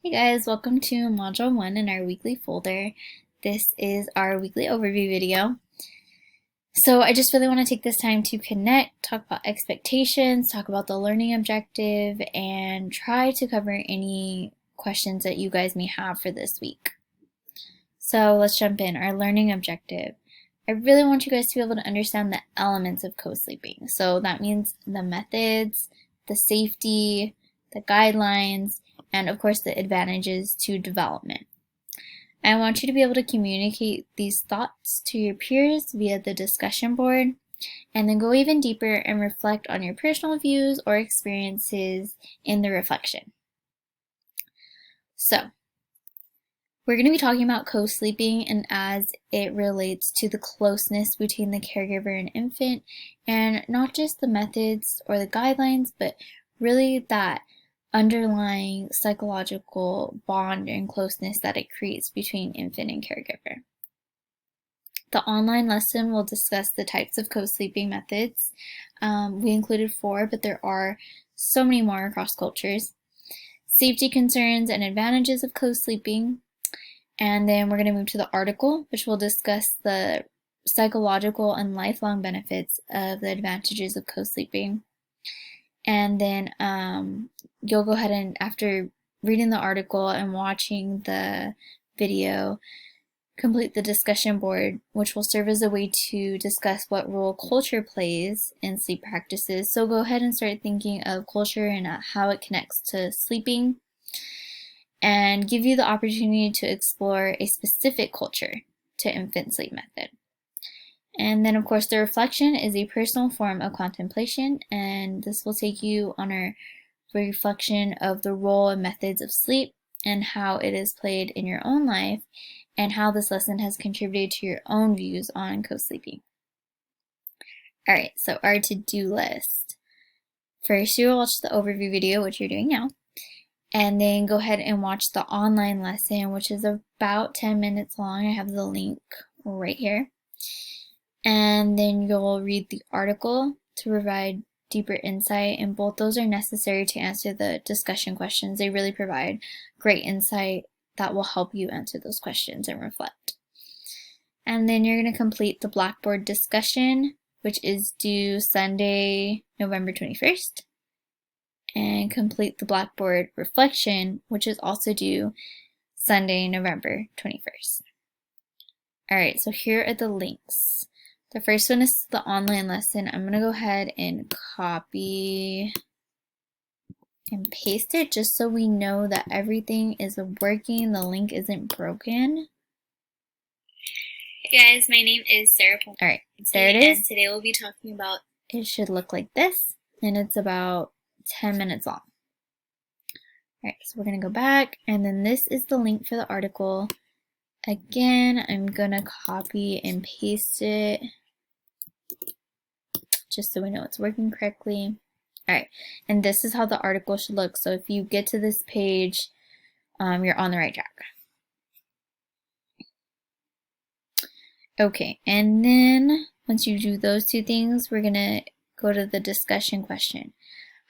Hey guys, welcome to Module 1 in our weekly folder. This is our weekly overview video. So I just really want to take this time to connect, talk about expectations, talk about the learning objective, and try to cover any questions that you guys may have for this week. So let's jump in. Our learning objective. I really want you guys to be able to understand the elements of co-sleeping. So that means the methods, the safety, the guidelines, and of course the advantages to development. I want you to be able to communicate these thoughts to your peers via the discussion board, and then go even deeper and reflect on your personal views or experiences in the reflection. So, we're going to be talking about co-sleeping and as it relates to the closeness between the caregiver and infant, and not just the methods or the guidelines, but really that underlying psychological bond and closeness that it creates between infant and caregiver. The online lesson will discuss the types of co-sleeping methods. We included 4, but there are so many more across cultures. Safety concerns and advantages of co-sleeping. And then we're going to move to the article, which will discuss the psychological and lifelong benefits of the advantages of co-sleeping. And then you'll go ahead and, after reading the article and watching the video, complete the discussion board, which will serve as a way to discuss what role culture plays in sleep practices. So go ahead and start thinking of culture and how it connects to sleeping, and give you the opportunity to explore a specific culture to infant sleep method. And then, of course, the reflection is a personal form of contemplation, and this will take you on a reflection of the role and methods of sleep and how it is played in your own life, and how this lesson has contributed to your own views on co-sleeping. All right, so our to-do list. First, you will watch the overview video, which you're doing now, and then go ahead and watch the online lesson, which is about 10 minutes long. I have the link right here. And then you'll read the article to provide deeper insight, and both those are necessary to answer the discussion questions. They really provide great insight that will help you answer those questions and reflect. And then you're going to complete the Blackboard discussion, which is due Sunday, November 21st, and complete the Blackboard reflection, which is also due Sunday, November 21st. All right, so here are the links. The first one is the online lesson. I'm going to go ahead and copy and paste it just so we know that everything is working, the link isn't broken. Hey guys, my name is Sarah Paul. All right, there it is. And today we'll be talking about, it should look like this, and it's about 10 minutes long. All right, so we're going to go back, and then this is the link for the article. Again, I'm going to copy and paste it just so we know it's working correctly. All right, and this is how the article should look. So if you get to this page, you're on the right track. Okay, and then once you do those two things, we're gonna go to the discussion question.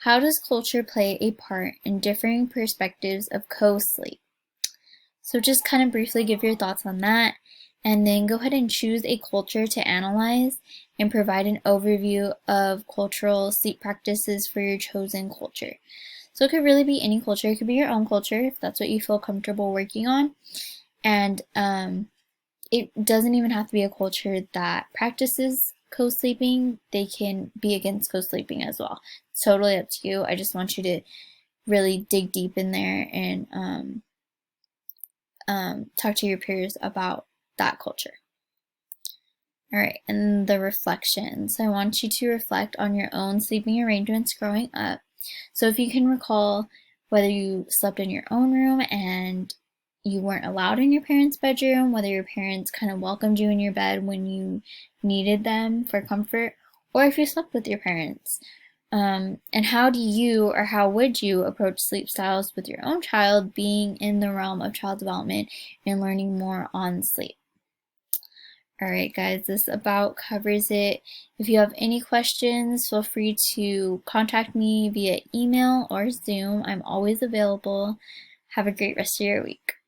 How does culture play a part in differing perspectives of co-sleep? So just kind of briefly give your thoughts on that, and then go ahead and choose a culture to analyze and provide an overview of cultural sleep practices for your chosen culture. So it could really be any culture. It could be your own culture if that's what you feel comfortable working on. And it doesn't even have to be a culture that practices co-sleeping. They can be against co-sleeping as well. It's totally up to you. I just want you to really dig deep in there and talk to your peers about that culture. All right, and the reflections. I want you to reflect on your own sleeping arrangements growing up. So if you can recall whether you slept in your own room and you weren't allowed in your parents' bedroom, whether your parents kind of welcomed you in your bed when you needed them for comfort, or if you slept with your parents. And how do you, or how would you, approach sleep styles with your own child, being in the realm of child development and learning more on sleep? All right, guys, this about covers it. If you have any questions, feel free to contact me via email or Zoom. I'm always available. Have a great rest of your week.